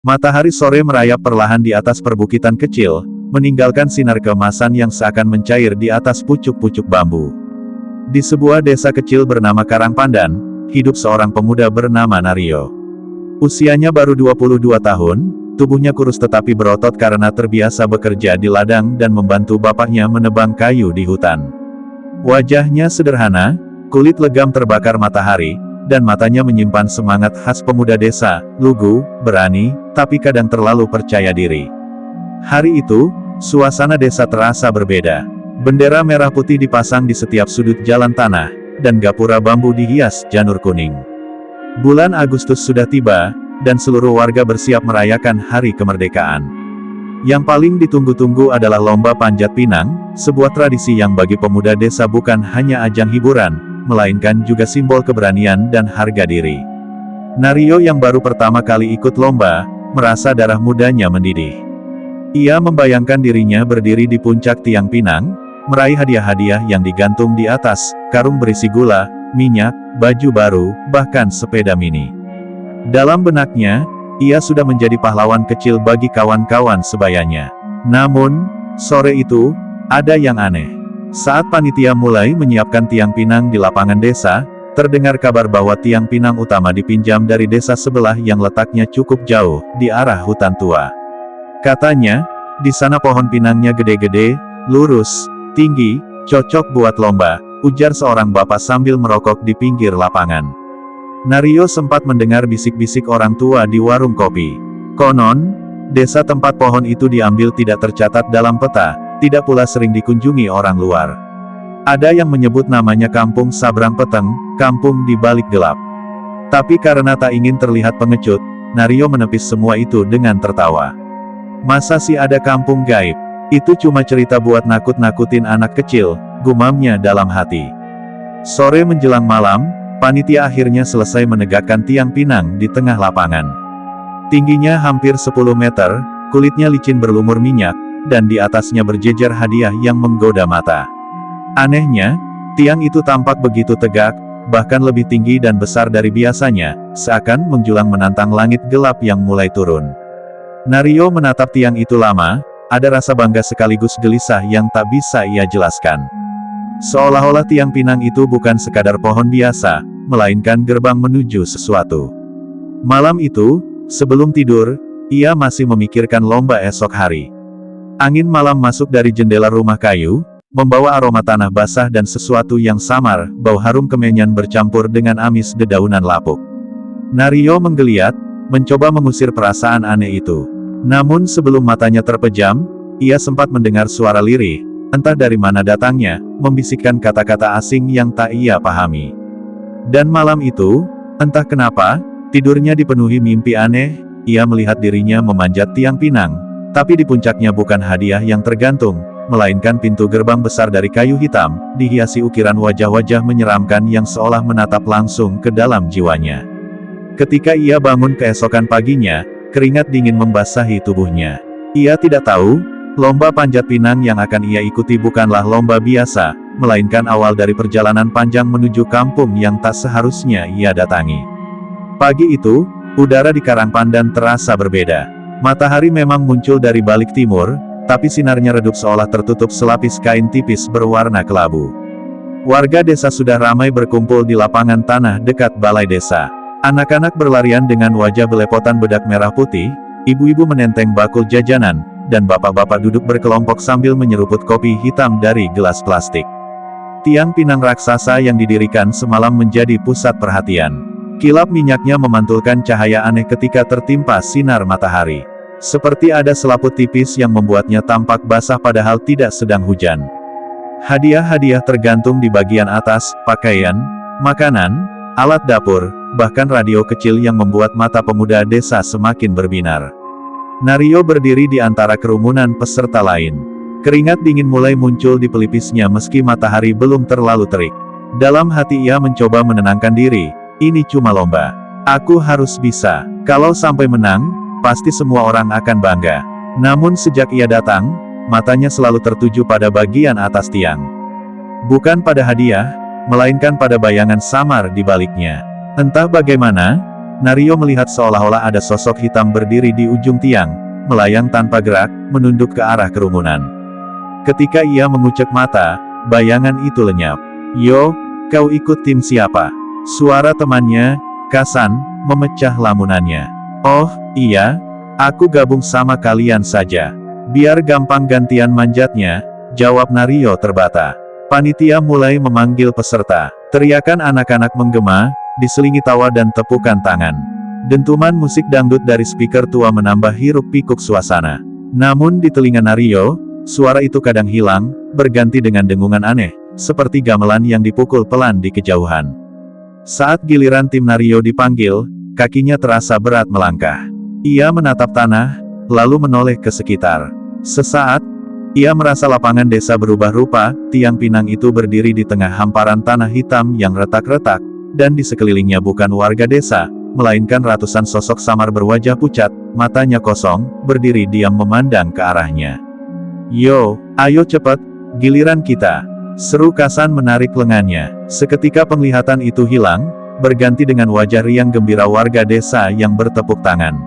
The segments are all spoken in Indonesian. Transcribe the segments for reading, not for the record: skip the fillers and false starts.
Matahari sore merayap perlahan di atas perbukitan kecil, meninggalkan sinar keemasan yang seakan mencair di atas pucuk-pucuk bambu. Di sebuah desa kecil bernama Karangpandan, hidup seorang pemuda bernama Naryo. Usianya baru 22 tahun, tubuhnya kurus tetapi berotot karena terbiasa bekerja di ladang dan membantu bapaknya menebang kayu di hutan. Wajahnya sederhana, kulit legam terbakar matahari, dan matanya menyimpan semangat khas pemuda desa, lugu, berani, tapi kadang terlalu percaya diri. Hari itu, suasana desa terasa berbeda. Bendera merah putih dipasang di setiap sudut jalan tanah, dan gapura bambu dihias janur kuning. Bulan Agustus sudah tiba, dan seluruh warga bersiap merayakan hari kemerdekaan. Yang paling ditunggu-tunggu adalah lomba panjat pinang, sebuah tradisi yang bagi pemuda desa bukan hanya ajang hiburan, melainkan juga simbol keberanian dan harga diri. Naryo yang baru pertama kali ikut lomba, merasa darah mudanya mendidih. Ia membayangkan dirinya berdiri di puncak tiang pinang, meraih hadiah-hadiah yang digantung di atas, karung berisi gula, minyak, baju baru, bahkan sepeda mini. Dalam benaknya, ia sudah menjadi pahlawan kecil bagi kawan-kawan sebayanya. Namun, sore itu, ada yang aneh. Saat panitia mulai menyiapkan tiang pinang di lapangan desa, terdengar kabar bahwa tiang pinang utama dipinjam dari desa sebelah yang letaknya cukup jauh, di arah hutan tua. Katanya, di sana pohon pinangnya gede-gede, lurus, tinggi, cocok buat lomba, ujar seorang bapak sambil merokok di pinggir lapangan. Naryo sempat mendengar bisik-bisik orang tua di warung kopi. Konon, desa tempat pohon itu diambil tidak tercatat dalam peta, tidak pula sering dikunjungi orang luar. Ada yang menyebut namanya Kampung Sabrang Peteng, kampung di balik gelap. Tapi karena tak ingin terlihat pengecut, Naryo menepis semua itu dengan tertawa. Masa sih ada kampung gaib? Itu cuma cerita buat nakut-nakutin anak kecil, gumamnya dalam hati. Sore menjelang malam, panitia akhirnya selesai menegakkan tiang pinang di tengah lapangan. Tingginya hampir 10 meter, kulitnya licin berlumur minyak, dan di atasnya berjejer hadiah yang menggoda mata. Anehnya, tiang itu tampak begitu tegak, bahkan lebih tinggi dan besar dari biasanya, seakan menjulang menantang langit gelap yang mulai turun. Naryo menatap tiang itu lama, ada rasa bangga sekaligus gelisah yang tak bisa ia jelaskan. Seolah-olah tiang pinang itu bukan sekadar pohon biasa, melainkan gerbang menuju sesuatu. Malam itu, sebelum tidur, ia masih memikirkan lomba esok hari. Angin malam masuk dari jendela rumah kayu, membawa aroma tanah basah dan sesuatu yang samar, bau harum kemenyan bercampur dengan amis dedaunan lapuk. Naryo menggeliat, mencoba mengusir perasaan aneh itu. Namun sebelum matanya terpejam, ia sempat mendengar suara lirih, entah dari mana datangnya, membisikkan kata-kata asing yang tak ia pahami. Dan malam itu, entah kenapa, tidurnya dipenuhi mimpi aneh, ia melihat dirinya memanjat tiang pinang, tapi di puncaknya bukan hadiah yang tergantung, melainkan pintu gerbang besar dari kayu hitam, dihiasi ukiran wajah-wajah menyeramkan yang seolah menatap langsung ke dalam jiwanya. Ketika ia bangun keesokan paginya, keringat dingin membasahi tubuhnya. Ia tidak tahu, lomba panjat pinang yang akan ia ikuti bukanlah lomba biasa, melainkan awal dari perjalanan panjang menuju kampung yang tak seharusnya ia datangi. Pagi itu, udara di Karangpandan terasa berbeda. Matahari memang muncul dari balik timur, tapi sinarnya redup seolah tertutup selapis kain tipis berwarna kelabu. Warga desa sudah ramai berkumpul di lapangan tanah dekat balai desa. Anak-anak berlarian dengan wajah belepotan bedak merah putih, ibu-ibu menenteng bakul jajanan, dan bapak-bapak duduk berkelompok sambil menyeruput kopi hitam dari gelas plastik. Tiang pinang raksasa yang didirikan semalam menjadi pusat perhatian. Kilap minyaknya memantulkan cahaya aneh ketika tertimpa sinar matahari. Seperti ada selaput tipis yang membuatnya tampak basah padahal tidak sedang hujan. Hadiah-hadiah tergantung di bagian atas, pakaian, makanan, alat dapur, bahkan radio kecil yang membuat mata pemuda desa semakin berbinar. Naryo berdiri di antara kerumunan peserta lain. Keringat dingin mulai muncul di pelipisnya meski matahari belum terlalu terik. Dalam hati ia mencoba menenangkan diri, ini cuma lomba. Aku harus bisa. Kalau sampai menang, pasti semua orang akan bangga. Namun sejak ia datang, matanya selalu tertuju pada bagian atas tiang. Bukan pada hadiah, melainkan pada bayangan samar di baliknya. Entah bagaimana, Nario melihat seolah-olah ada sosok hitam berdiri di ujung tiang, melayang tanpa gerak, menunduk ke arah kerumunan. Ketika ia mengucek mata, bayangan itu lenyap. "Yo, kau ikut tim siapa?" Suara temannya, Kasan, memecah lamunannya. "Oh, iya, aku gabung sama kalian saja. Biar gampang gantian manjatnya," jawab Nario terbata. Panitia mulai memanggil peserta. Teriakan anak-anak menggema, diselingi tawa dan tepukan tangan. Dentuman musik dangdut dari speaker tua menambah hiruk-pikuk suasana. Namun di telinga Nario, suara itu kadang hilang, berganti dengan dengungan aneh, seperti gamelan yang dipukul pelan di kejauhan. Saat giliran tim Nario dipanggil, kakinya terasa berat melangkah. Ia menatap tanah, lalu menoleh ke sekitar. Sesaat, ia merasa lapangan desa berubah rupa, tiang pinang itu berdiri di tengah hamparan tanah hitam yang retak-retak, dan di sekelilingnya bukan warga desa, melainkan ratusan sosok samar berwajah pucat, matanya kosong, berdiri diam memandang ke arahnya. "Yo, ayo cepat, giliran kita," seru Kasan menarik lengannya. Seketika penglihatan itu hilang, berganti dengan wajah riang gembira warga desa yang bertepuk tangan.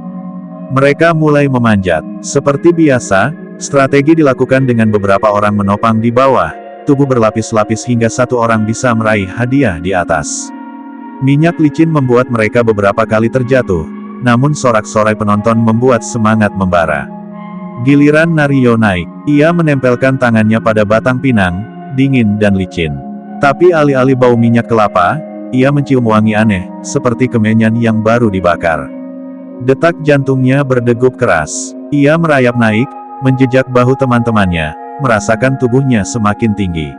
Mereka mulai memanjat. Seperti biasa, strategi dilakukan dengan beberapa orang menopang di bawah, tubuh berlapis-lapis hingga satu orang bisa meraih hadiah di atas. Minyak licin membuat mereka beberapa kali terjatuh, namun sorak-sorai penonton membuat semangat membara. Giliran Nario naik, ia menempelkan tangannya pada batang pinang, dingin dan licin. Tapi alih-alih bau minyak kelapa, ia mencium wangi aneh, seperti kemenyan yang baru dibakar. Detak jantungnya berdegup keras. Ia merayap naik, menjejak bahu teman-temannya, merasakan tubuhnya semakin tinggi.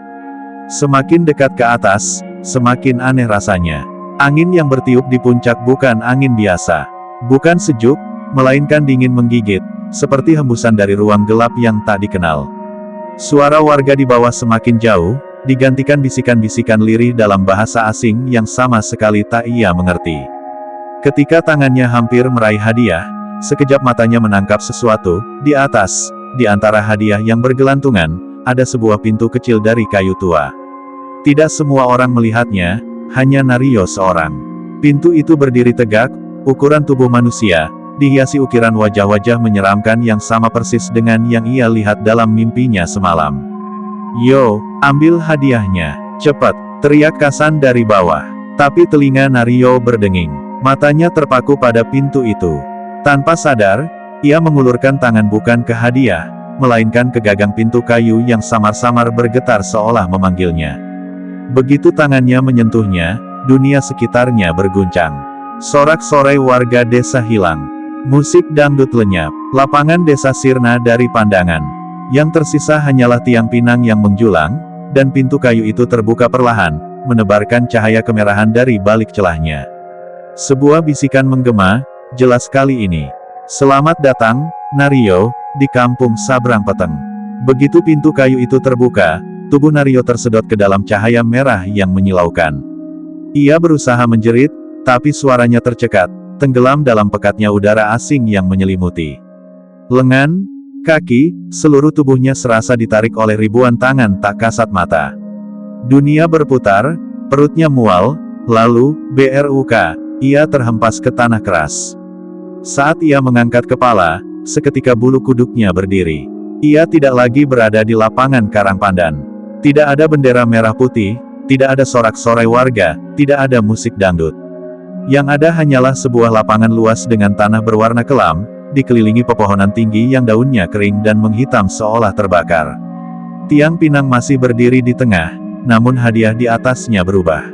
Semakin dekat ke atas, semakin aneh rasanya. Angin yang bertiup di puncak bukan angin biasa. Bukan sejuk, melainkan dingin menggigit, seperti hembusan dari ruang gelap yang tak dikenal. Suara warga di bawah semakin jauh, digantikan bisikan-bisikan lirih dalam bahasa asing yang sama sekali tak ia mengerti. Ketika tangannya hampir meraih hadiah, sekejap matanya menangkap sesuatu. Di atas, di antara hadiah yang bergelantungan, ada sebuah pintu kecil dari kayu tua. Tidak semua orang melihatnya, hanya Nario seorang. Pintu itu berdiri tegak, ukuran tubuh manusia, dihiasi ukiran wajah-wajah menyeramkan yang sama persis dengan yang ia lihat dalam mimpinya semalam. "Yo, ambil hadiahnya, cepat!" teriak Kasan dari bawah. Tapi telinga Nario berdenging. Matanya terpaku pada pintu itu. Tanpa sadar, ia mengulurkan tangan bukan ke hadiah, melainkan ke gagang pintu kayu yang samar-samar bergetar seolah memanggilnya. Begitu tangannya menyentuhnya, dunia sekitarnya berguncang. Sorak-sorai warga desa hilang. Musik dangdut lenyap. Lapangan desa sirna dari pandangan. Yang tersisa hanyalah tiang pinang yang menjulang, dan pintu kayu itu terbuka perlahan, menebarkan cahaya kemerahan dari balik celahnya. Sebuah bisikan menggema, jelas kali ini. "Selamat datang, Nario, di kampung Sabrang Peteng." Begitu pintu kayu itu terbuka, tubuh Nario tersedot ke dalam cahaya merah yang menyilaukan. Ia berusaha menjerit, tapi suaranya tercekat, tenggelam dalam pekatnya udara asing yang menyelimuti. Lengan, kaki, seluruh tubuhnya serasa ditarik oleh ribuan tangan tak kasat mata. Dunia berputar, perutnya mual, lalu, bruk, ia terhempas ke tanah keras. Saat ia mengangkat kepala, seketika bulu kuduknya berdiri. Ia tidak lagi berada di lapangan Karangpandan. Tidak ada bendera merah putih, tidak ada sorak-sorai warga, tidak ada musik dangdut. Yang ada hanyalah sebuah lapangan luas dengan tanah berwarna kelam, dikelilingi pepohonan tinggi yang daunnya kering dan menghitam seolah terbakar. Tiang pinang masih berdiri di tengah, namun hadiah di atasnya berubah.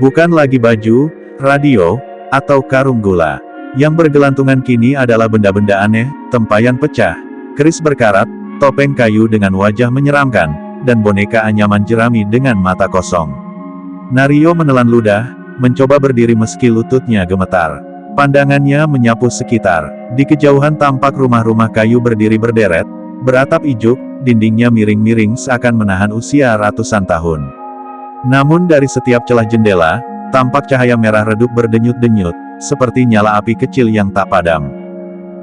Bukan lagi baju, radio, atau karung gula. Yang bergelantungan kini adalah benda-benda aneh, tempayan pecah, keris berkarat, topeng kayu dengan wajah menyeramkan, dan boneka anyaman jerami dengan mata kosong. Nario menelan ludah, mencoba berdiri meski lututnya gemetar. Pandangannya menyapu sekitar. Di kejauhan tampak rumah-rumah kayu berdiri berderet, beratap ijuk, dindingnya miring-miring seakan menahan usia ratusan tahun. Namun dari setiap celah jendela, tampak cahaya merah redup berdenyut-denyut, seperti nyala api kecil yang tak padam.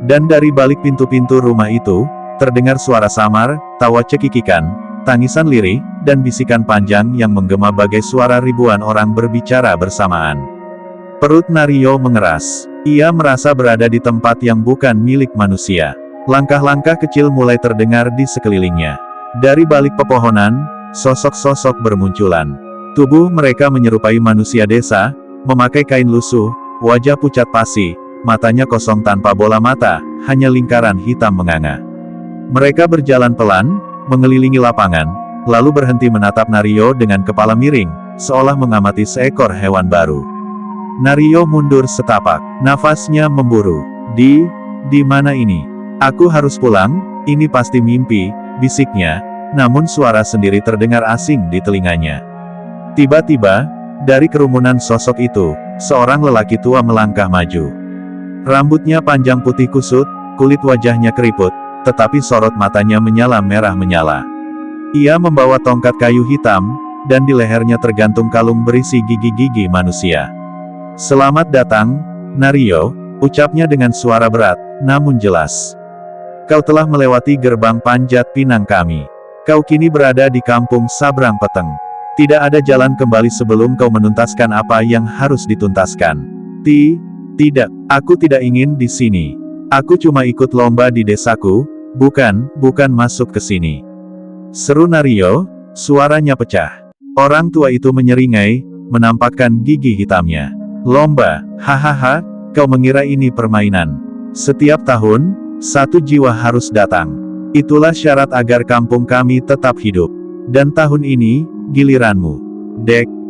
Dan dari balik pintu-pintu rumah itu, terdengar suara samar, tawa cekikikan, tangisan lirih, dan bisikan panjang yang menggema bagai suara ribuan orang berbicara bersamaan. Perut Nario mengeras. Ia merasa berada di tempat yang bukan milik manusia. Langkah-langkah kecil mulai terdengar di sekelilingnya. Dari balik pepohonan, sosok-sosok bermunculan. Tubuh mereka menyerupai manusia desa, memakai kain lusuh, wajah pucat pasi, matanya kosong tanpa bola mata, hanya lingkaran hitam menganga. Mereka berjalan pelan, mengelilingi lapangan, lalu berhenti menatap Nario dengan kepala miring, seolah mengamati seekor hewan baru. Nario mundur setapak, nafasnya memburu. Di mana ini? Aku harus pulang, ini pasti mimpi, bisiknya, namun suara sendiri terdengar asing di telinganya. Tiba-tiba, dari kerumunan sosok itu, seorang lelaki tua melangkah maju. Rambutnya panjang putih kusut, kulit wajahnya keriput, tetapi sorot matanya menyala merah menyala. Ia membawa tongkat kayu hitam, dan di lehernya tergantung kalung berisi gigi-gigi manusia. "Selamat datang, Nario," ucapnya dengan suara berat, namun jelas. "Kau telah melewati gerbang panjat pinang kami. Kau kini berada di kampung Sabrang Peteng. Tidak ada jalan kembali sebelum kau menuntaskan apa yang harus dituntaskan." Tidak, aku tidak ingin di sini. Aku cuma ikut lomba di desaku, bukan masuk ke sini," seru Nario, suaranya pecah. Orang tua itu menyeringai, menampakkan gigi hitamnya. "Lomba, hahaha, kau mengira ini permainan? Setiap tahun, satu jiwa harus datang. Itulah syarat agar kampung kami tetap hidup. Dan tahun ini, giliranmu."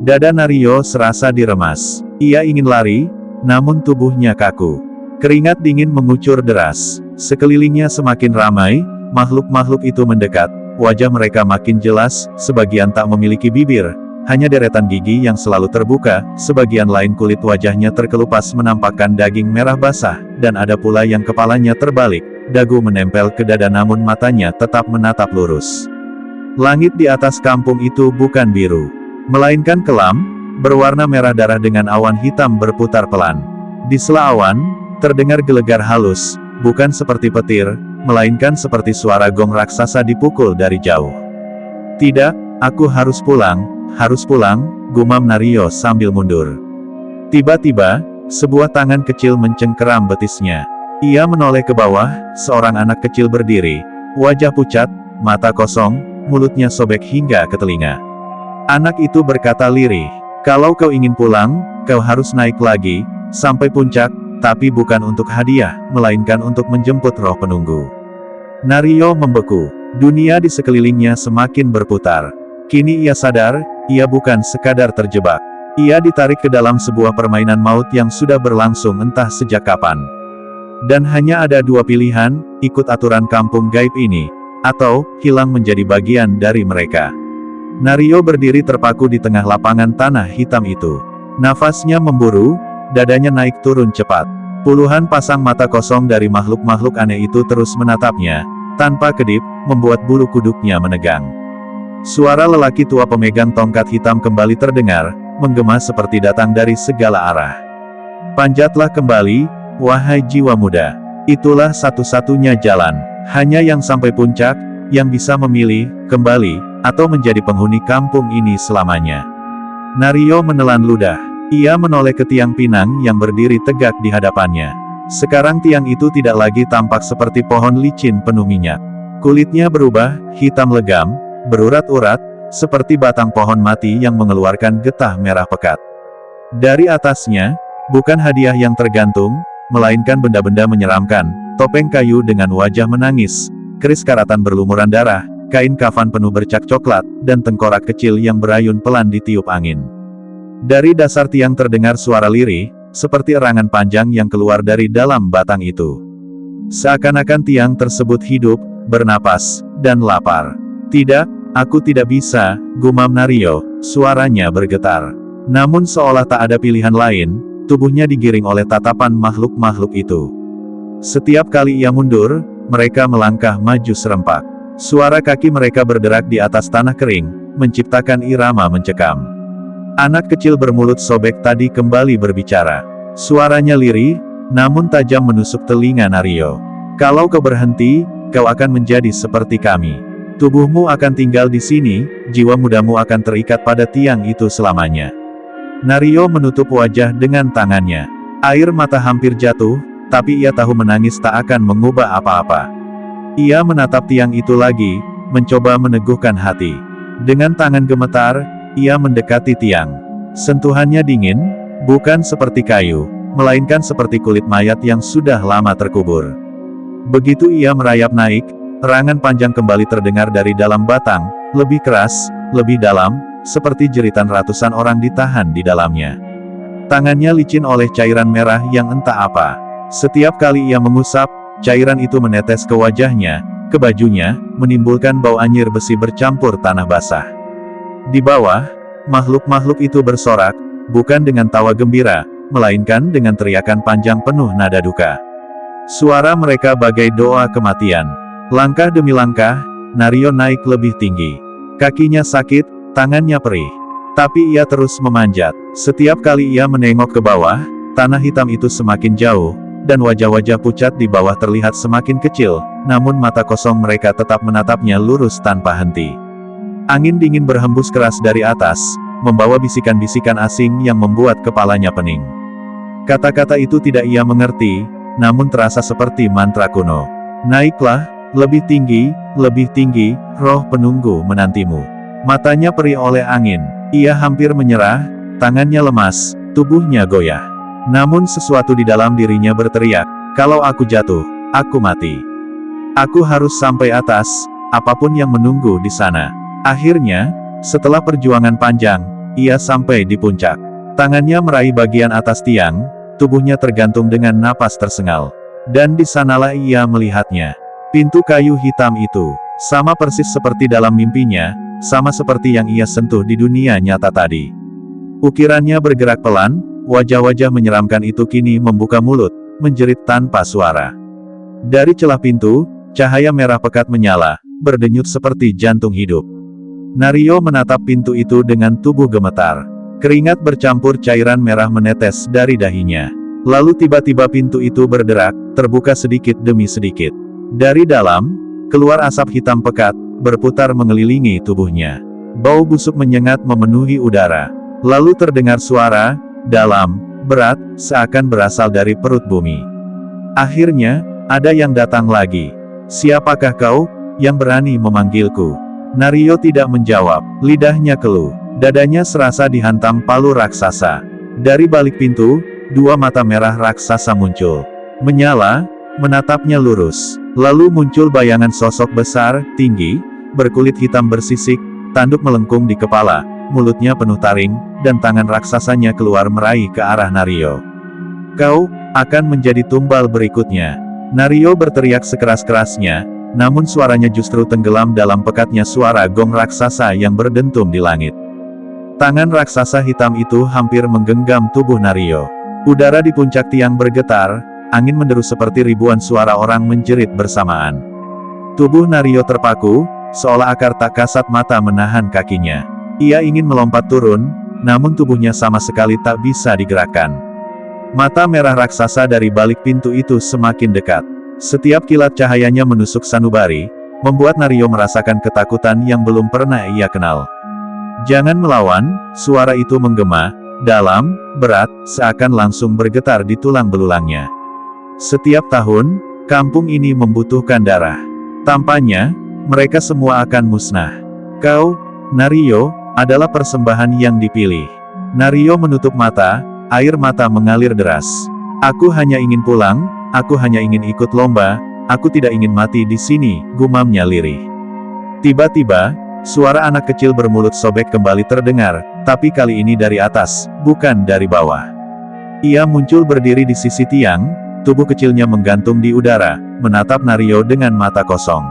Dada Nario serasa diremas. Ia ingin lari, namun tubuhnya kaku. Keringat dingin mengucur deras. Sekelilingnya semakin ramai, makhluk-makhluk itu mendekat. Wajah mereka makin jelas, sebagian tak memiliki bibir, hanya deretan gigi yang selalu terbuka, sebagian lain kulit wajahnya terkelupas menampakkan daging merah basah, dan ada pula yang kepalanya terbalik, dagu menempel ke dada namun matanya tetap menatap lurus. Langit di atas kampung itu bukan biru, melainkan kelam, berwarna merah darah dengan awan hitam berputar pelan. Di sela awan, terdengar gelegar halus, bukan seperti petir, melainkan seperti suara gong raksasa dipukul dari jauh. "Tidak, aku harus pulang, gumam Nario sambil mundur. Tiba-tiba, sebuah tangan kecil mencengkeram betisnya. Ia menoleh ke bawah, seorang anak kecil berdiri, wajah pucat, mata kosong, mulutnya sobek hingga ke telinga. Anak itu berkata lirih, "Kalau kau ingin pulang, kau harus naik lagi, sampai puncak, tapi bukan untuk hadiah, melainkan untuk menjemput roh penunggu." Nario membeku. Dunia di sekelilingnya semakin berputar. Kini ia sadar, ia bukan sekadar terjebak. Ia ditarik ke dalam sebuah permainan maut yang sudah berlangsung entah sejak kapan. Dan hanya ada dua pilihan, ikut aturan kampung gaib ini, atau hilang menjadi bagian dari mereka. Nario berdiri terpaku di tengah lapangan tanah hitam itu. Nafasnya memburu, dadanya naik turun cepat. Puluhan pasang mata kosong dari makhluk-makhluk aneh itu terus menatapnya, tanpa kedip, membuat bulu kuduknya menegang. Suara lelaki tua pemegang tongkat hitam kembali terdengar, menggema seperti datang dari segala arah. "Panjatlah kembali, wahai jiwa muda. Itulah satu-satunya jalan. Hanya yang sampai puncak, yang bisa memilih, kembali, atau menjadi penghuni kampung ini selamanya." Nario menelan ludah. Ia menoleh ke tiang pinang yang berdiri tegak di hadapannya. Sekarang tiang itu tidak lagi tampak seperti pohon licin penuh minyak. Kulitnya berubah, hitam legam, berurat-urat, seperti batang pohon mati yang mengeluarkan getah merah pekat. Dari atasnya, bukan hadiah yang tergantung, melainkan benda-benda menyeramkan, topeng kayu dengan wajah menangis, keris karatan berlumuran darah, kain kafan penuh bercak coklat, dan tengkorak kecil yang berayun pelan ditiup angin. Dari dasar tiang terdengar suara lirih, seperti erangan panjang yang keluar dari dalam batang itu. Seakan-akan tiang tersebut hidup, bernapas, dan lapar. "Tidak, aku tidak bisa," gumam Nario, suaranya bergetar. Namun seolah tak ada pilihan lain, tubuhnya digiring oleh tatapan makhluk-makhluk itu. Setiap kali ia mundur, mereka melangkah maju serempak. Suara kaki mereka berderak di atas tanah kering, menciptakan irama mencekam. Anak kecil bermulut sobek tadi kembali berbicara. Suaranya lirih, namun tajam menusuk telinga Nario. "Kalau kau berhenti, kau akan menjadi seperti kami. Tubuhmu akan tinggal di sini, jiwa mudamu akan terikat pada tiang itu selamanya." Nario menutup wajah dengan tangannya. Air mata hampir jatuh, tapi ia tahu menangis tak akan mengubah apa-apa. Ia menatap tiang itu lagi, mencoba meneguhkan hati. Dengan tangan gemetar, ia mendekati tiang. Sentuhannya dingin, bukan seperti kayu, melainkan seperti kulit mayat yang sudah lama terkubur. Begitu ia merayap naik, erangan panjang kembali terdengar dari dalam batang, lebih keras, lebih dalam, seperti jeritan ratusan orang ditahan di dalamnya. Tangannya licin oleh cairan merah yang entah apa. Setiap kali ia mengusap, cairan itu menetes ke wajahnya, ke bajunya, menimbulkan bau anyir besi bercampur tanah basah. Di bawah, makhluk-makhluk itu bersorak, bukan dengan tawa gembira, melainkan dengan teriakan panjang penuh nada duka. Suara mereka bagai doa kematian. Langkah demi langkah, Nario naik lebih tinggi. Kakinya sakit, tangannya perih. Tapi ia terus memanjat. Setiap kali ia menengok ke bawah, tanah hitam itu semakin jauh, dan wajah-wajah pucat di bawah terlihat semakin kecil, namun mata kosong mereka tetap menatapnya lurus tanpa henti. Angin dingin berhembus keras dari atas, membawa bisikan-bisikan asing yang membuat kepalanya pening. Kata-kata itu tidak ia mengerti, namun terasa seperti mantra kuno. Naiklah, lebih tinggi, roh penunggu menantimu. Matanya perih oleh angin. Ia hampir menyerah, tangannya lemas, tubuhnya goyah. Namun sesuatu di dalam dirinya berteriak, kalau aku jatuh, aku mati. Aku harus sampai atas, apapun yang menunggu di sana. Akhirnya, setelah perjuangan panjang, ia sampai di puncak. Tangannya meraih bagian atas tiang, tubuhnya tergantung dengan napas tersengal. Dan di sanalah ia melihatnya. Pintu kayu hitam itu, sama persis seperti dalam mimpinya, sama seperti yang ia sentuh di dunia nyata tadi. Ukirannya bergerak pelan, wajah-wajah menyeramkan itu kini membuka mulut, menjerit tanpa suara. Dari celah pintu, cahaya merah pekat menyala, berdenyut seperti jantung hidup. Nario menatap pintu itu dengan tubuh gemetar. Keringat bercampur cairan merah menetes dari dahinya. Lalu tiba-tiba pintu itu berderak, terbuka sedikit demi sedikit. Dari dalam, keluar asap hitam pekat, berputar mengelilingi tubuhnya. Bau busuk menyengat memenuhi udara. Lalu terdengar suara, dalam, berat, seakan berasal dari perut bumi. Akhirnya, ada yang datang lagi. Siapakah kau, yang berani memanggilku? Nario tidak menjawab, lidahnya keluh. Dadanya serasa dihantam palu raksasa. Dari balik pintu, dua mata merah raksasa muncul. Menyala, menatapnya lurus. Lalu muncul bayangan sosok besar, tinggi, berkulit hitam bersisik, tanduk melengkung di kepala, mulutnya penuh taring, dan tangan raksasanya keluar meraih ke arah Nario. Kau akan menjadi tumbal berikutnya. Nario berteriak sekeras-kerasnya, namun suaranya justru tenggelam dalam pekatnya suara gong raksasa yang berdentum di langit. Tangan raksasa hitam itu hampir menggenggam tubuh Nario. Udara di puncak tiang bergetar, angin menderu seperti ribuan suara orang menjerit bersamaan. Tubuh Nario terpaku, seolah akar tak kasat mata menahan kakinya. Ia ingin melompat turun, namun tubuhnya sama sekali tak bisa digerakkan. Mata merah raksasa dari balik pintu itu semakin dekat. Setiap kilat cahayanya menusuk sanubari, membuat Nario merasakan ketakutan yang belum pernah ia kenal. Jangan melawan, suara itu menggema, dalam, berat, seakan langsung bergetar di tulang belulangnya. Setiap tahun, kampung ini membutuhkan darah. Tampaknya, mereka semua akan musnah. Kau, Nario, adalah persembahan yang dipilih. Nario menutup mata, air mata mengalir deras. Aku hanya ingin pulang, aku hanya ingin ikut lomba, aku tidak ingin mati di sini, gumamnya lirih. Tiba-tiba, suara anak kecil bermulut sobek kembali terdengar, tapi kali ini dari atas, bukan dari bawah. Ia muncul berdiri di sisi tiang, tubuh kecilnya menggantung di udara, menatap Nario dengan mata kosong.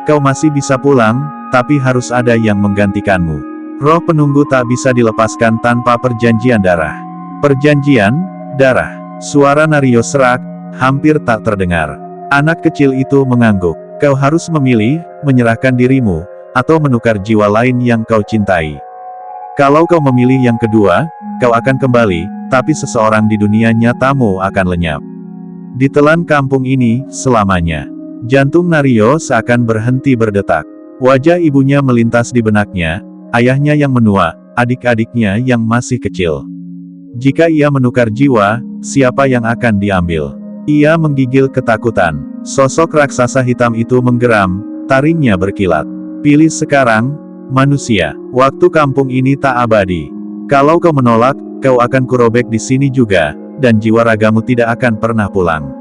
Kau masih bisa pulang, tapi harus ada yang menggantikanmu. Roh penunggu tak bisa dilepaskan tanpa perjanjian darah. Perjanjian darah. Suara Nario serak, hampir tak terdengar. Anak kecil itu mengangguk. Kau harus memilih, menyerahkan dirimu, atau menukar jiwa lain yang kau cintai. Kalau kau memilih yang kedua, kau akan kembali, tapi seseorang di dunia nyatamu akan lenyap. Ditelan kampung ini, selamanya. Jantung Nario seakan berhenti berdetak. Wajah ibunya melintas di benaknya, ayahnya yang menua, adik-adiknya yang masih kecil. Jika ia menukar jiwa, siapa yang akan diambil? Ia menggigil ketakutan. Sosok raksasa hitam itu menggeram, taringnya berkilat. Pilih sekarang, manusia. Waktu kampung ini tak abadi. Kalau kau menolak, kau akan kurobek di sini juga, dan jiwa ragamu tidak akan pernah pulang.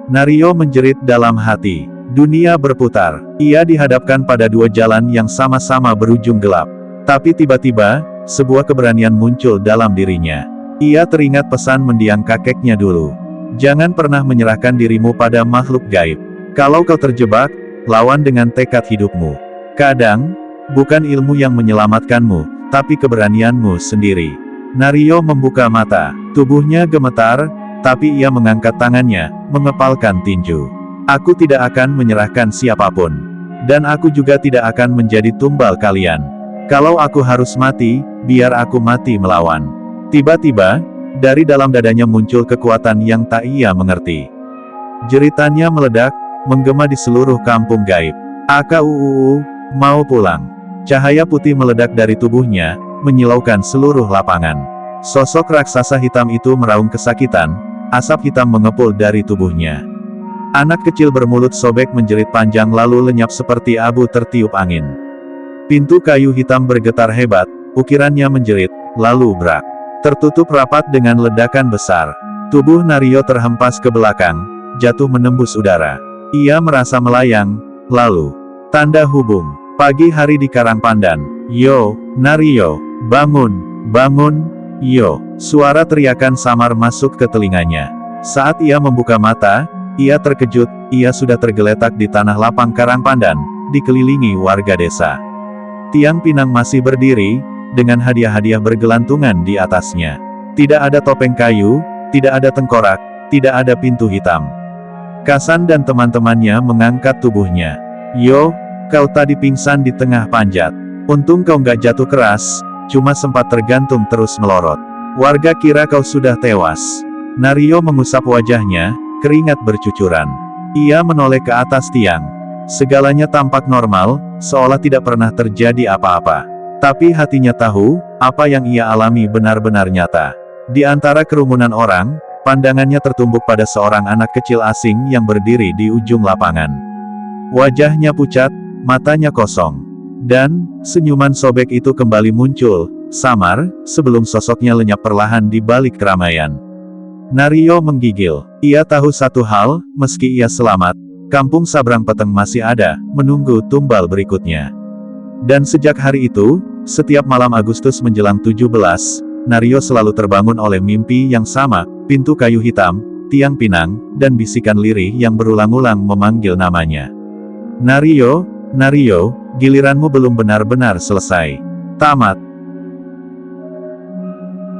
Nario menjerit dalam hati. Dunia berputar. Ia dihadapkan pada dua jalan yang sama-sama berujung gelap. Tapi tiba-tiba, sebuah keberanian muncul dalam dirinya. Ia teringat pesan mendiang kakeknya dulu. Jangan pernah menyerahkan dirimu pada makhluk gaib. Kalau kau terjebak, lawan dengan tekad hidupmu. Kadang, bukan ilmu yang menyelamatkanmu, tapi keberanianmu sendiri. Nario membuka mata. Tubuhnya gemetar, tapi ia mengangkat tangannya, mengepalkan tinju. Aku tidak akan menyerahkan siapapun. Dan aku juga tidak akan menjadi tumbal kalian. Kalau aku harus mati, biar aku mati melawan. Tiba-tiba, dari dalam dadanya muncul kekuatan yang tak ia mengerti. Jeritannya meledak, menggema di seluruh kampung gaib. Aku mau pulang. Cahaya putih meledak dari tubuhnya, menyilaukan seluruh lapangan. Sosok raksasa hitam itu meraung kesakitan, asap hitam mengepul dari tubuhnya. Anak kecil bermulut sobek menjerit panjang lalu lenyap seperti abu tertiup angin. Pintu kayu hitam bergetar hebat, ukirannya menjerit, lalu brak. Tertutup rapat dengan ledakan besar. Tubuh Nario terhempas ke belakang, jatuh menembus udara. Ia merasa melayang, lalu. Tanda hubung. Pagi hari di Karangpandan. Yo, Nario, bangun, bangun, yo. Suara teriakan samar masuk ke telinganya. Saat ia membuka mata, ia terkejut, ia sudah tergeletak di tanah lapang Karangpandan, dikelilingi warga desa. Tiang pinang masih berdiri, dengan hadiah-hadiah bergelantungan di atasnya. Tidak ada topeng kayu, tidak ada tengkorak, tidak ada pintu hitam. Kasan dan teman-temannya mengangkat tubuhnya. Yo, kau tadi pingsan di tengah panjat. Untung kau nggak jatuh keras, cuma sempat tergantung terus melorot. Warga kira kau sudah tewas. Nario mengusap wajahnya, keringat bercucuran. Ia menoleh ke atas tiang. Segalanya tampak normal, seolah tidak pernah terjadi apa-apa. Tapi hatinya tahu, apa yang ia alami benar-benar nyata. Di antara kerumunan orang, pandangannya tertumbuk pada seorang anak kecil asing yang berdiri di ujung lapangan. Wajahnya pucat, matanya kosong. Dan, senyuman sobek itu kembali muncul, samar, sebelum sosoknya lenyap perlahan di balik keramaian. Nario menggigil. Ia tahu satu hal, meski ia selamat, kampung Sabrang Peteng masih ada, menunggu tumbal berikutnya. Dan sejak hari itu, setiap malam Agustus menjelang 17, Nario selalu terbangun oleh mimpi yang sama, pintu kayu hitam, tiang pinang, dan bisikan lirih yang berulang-ulang memanggil namanya. Nario, Nario, giliranmu belum benar-benar selesai. Tamat.